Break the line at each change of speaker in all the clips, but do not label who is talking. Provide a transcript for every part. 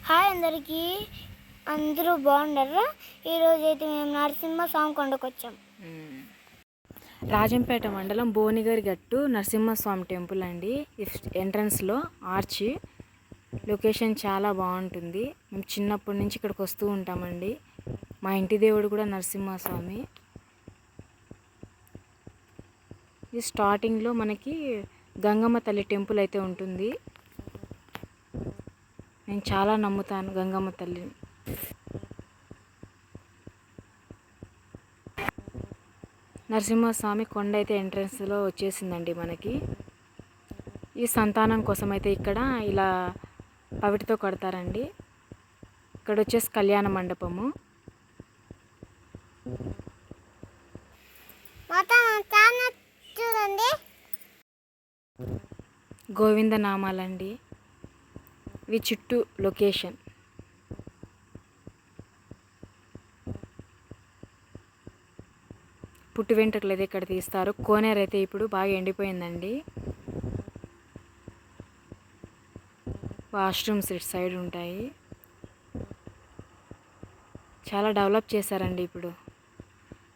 Hi అందరికీ, అందరూ బాగున్నారా? ఈరోజు అయితే మేము నరసింహస్వామి కొండకు వచ్చాం.
రాజంపేట మండలం భువనగిరి గట్టు నరసింహస్వామి టెంపుల్ అండి. ఎంట్రన్స్లో ఆర్చి లొకేషన్ చాలా బాగుంటుంది. మేము చిన్నప్పటి నుంచి ఇక్కడికి వస్తూ ఉంటామండి. మా ఇంటి దేవుడు కూడా నరసింహస్వామి. ఈ స్టార్టింగ్లో మనకి గంగమ్మ తల్లి టెంపుల్ అయితే ఉంటుంది. నేను చాలా నమ్ముతాను గంగమ్మ తల్లిని. నరసింహస్వామి కొండ అయితే ఎంట్రన్స్లో వచ్చేసిందండి మనకి. ఈ సంతానం కోసం అయితే ఇక్కడ ఇలా పవిటితో కడతారండి. ఇక్కడ వచ్చేసి కళ్యాణ మండపము.
చూడండి,
గోవింద నామాలండి. ఇవి చుట్టూ లొకేషన్. పుట్టు వెంట్రుకలు అయితే ఇక్కడ తీస్తారు. కోనేరు అయితే ఇప్పుడు బాగా ఎండిపోయిందండి. వాష్రూమ్స్ ఇటు సైడ్ ఉంటాయి. చాలా డెవలప్ చేశారండి ఇప్పుడు.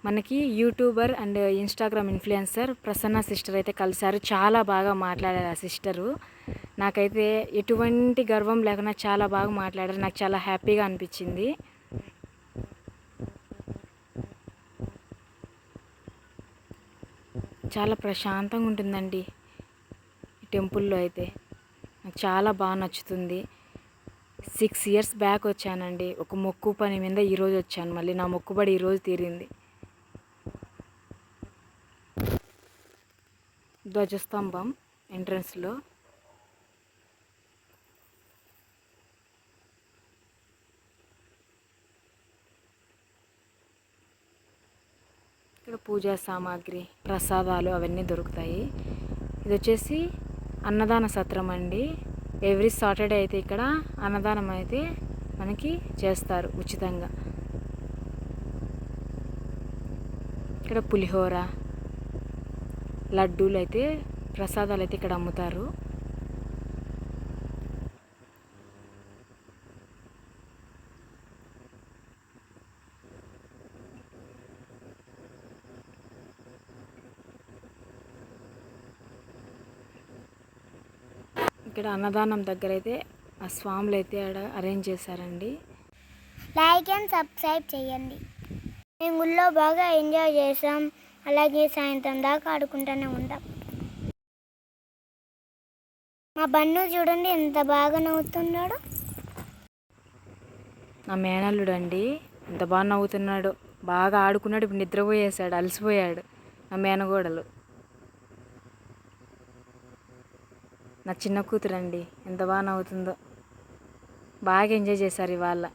మనకి YouTuber and Instagram influencer Prasanna sister అయితే కలిశారు. చాలా బాగా మాట్లాడారు ఆ సిస్టరు. నాకైతే ఎటువంటి గర్వం లేకుండా చాలా బాగా మాట్లాడారు. నాకు చాలా హ్యాపీగా అనిపించింది. చాలా ప్రశాంతంగా ఉంటుందండి ఈ టెంపుల్లో అయితే. నాకు చాలా బాగా నచ్చుతుంది. 6 years బ్యాక్ వచ్చానండి. ఒక మొక్కు పని మీద ఈరోజు వచ్చాను. మళ్ళీ నా మొక్కుబడి ఈరోజు తీరింది. ధ్వజస్తంభం ఎంట్రన్స్లో. ఇక్కడ పూజా సామాగ్రి, ప్రసాదాలు అవన్నీ దొరుకుతాయి. ఇది వచ్చేసి అన్నదాన సత్రం అండి. ఎవ్రీ సాటర్డే అయితే ఇక్కడ అన్నదానం అయితే మనకి చేస్తారు ఉచితంగా. ఇక్కడ పులిహోర, లడ్డూలు అయితే ప్రసాదాలు అయితే ఇక్కడ అమ్ముతారు. ఇక్కడ అన్నదానం దగ్గర అయితే ఆ స్వాములు అయితే ఆడ అరేంజ్ చేశారండి.
లైక్ అండ్ సబ్స్క్రైబ్ చేయండి. మేము ఊళ్ళో బాగా ఎంజాయ్ చేసాం. అలాగే సాయంత్రం దాకా ఆడుకుంటూనే ఉంటాం. మా బన్ను చూడండి ఎంత బాగా నవ్వుతున్నాడు.
నా మేనల్లుడు అండి, ఎంత బాగా నవ్వుతున్నాడు. బాగా ఆడుకున్నాడు. ఇప్పుడు నిద్రపోయేసాడు, అలసిపోయాడు. నా మేనగోడలు, నా చిన్న కూతురు అండి, ఎంత బాగా నవ్వుతుందో. బాగా ఎంజాయ్ చేశారు ఇవాళ.